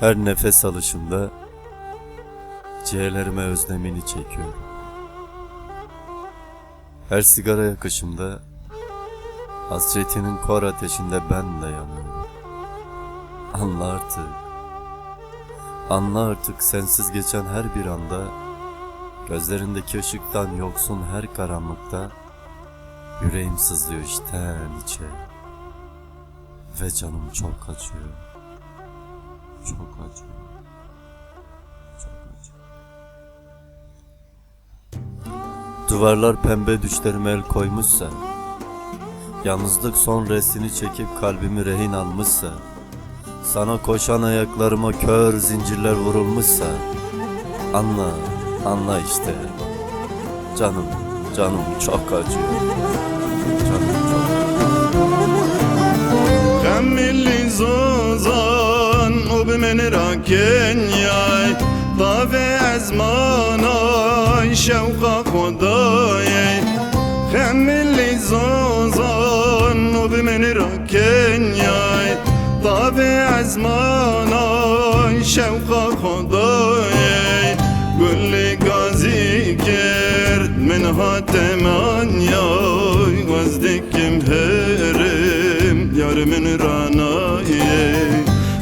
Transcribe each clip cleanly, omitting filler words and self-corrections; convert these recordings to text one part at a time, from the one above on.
Her nefes alışımda ciğerlerime özlemini çekiyorum. Her sigara yakışımda hasretinin kor ateşinde ben de yanıyorum. Anla artık, anla artık sensiz geçen her bir anda, gözlerindeki ışıktan yoksun her karanlıkta, yüreğim sızlıyor içten içe ve canım çok acıyor. Çok acıyor. Çok acıyor. Duvarlar pembe düşlerime el koymuşsa, yalnızlık son restini çekip kalbimi rehin almışsa, sana koşan ayaklarıma kör zincirler vurulmuşsa, anla, anla işte. Canım, canım çok acıyor. Canım çok خملي زوزان وبمن راكن ياي طافي ازماناي شوقا خداي خملي زوزان وبمن راكن ياي طافي ازماناي شوقا خداي قل لي قازي كرد من هاتمان ياي وزدك مهرم yar min ranaye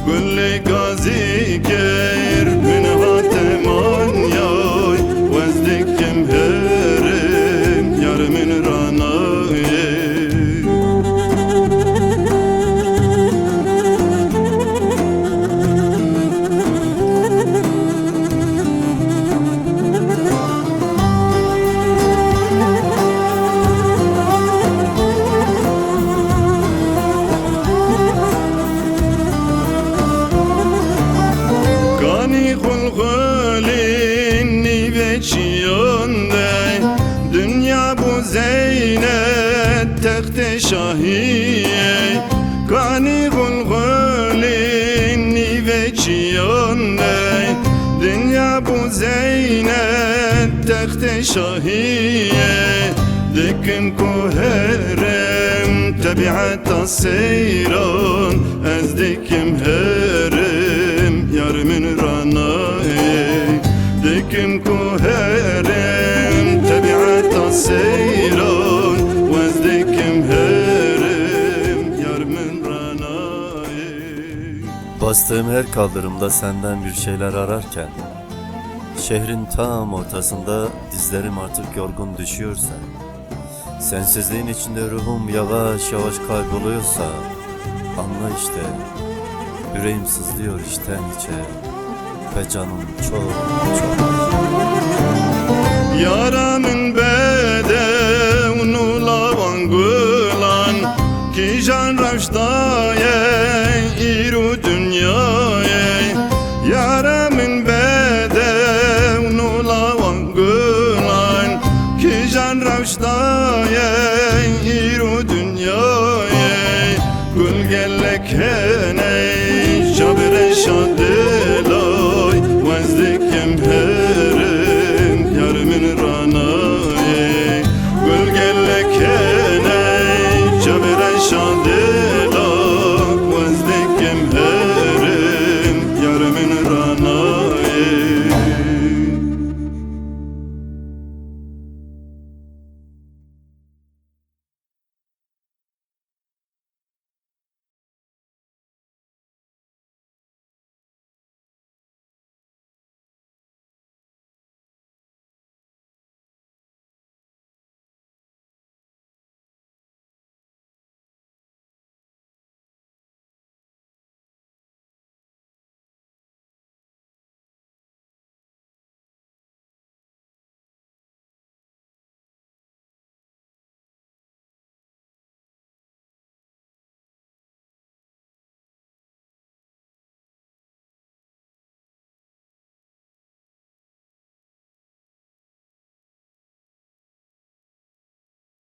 Gülli gazi ger min hateman yay Vezdikim herim yar min ranaye Dünya bu Zeynep tekte şahiye Kani gulgulin niveçiyonde Dünya bu Zeynep tekte şahiye Dikim kuherem tabiata seyran Ez dikim herem yar min ranaye Dikim kuherem tabiata seyran Vezdikim herem yar min ranaye Bastığım her kaldırımda senden bir şeyler ararken, şehrin tam ortasında dizlerim artık yorgun düşüyorsa, sensizliğin içinde ruhum yavaş yavaş kayboluyorsa, anla işte, yüreğim sızlıyor içten içe ve canım çok çok. Yaramın bedevnu lavan gülan Ki can rafştaye iru dünyaye Yaramın bedevnu lavan gülan Ki can rafştaye iru dünyaye Gül gellek heney şabire şadelay Vezdikim herim yar min ranaye Gül gellek heney şabire şadelay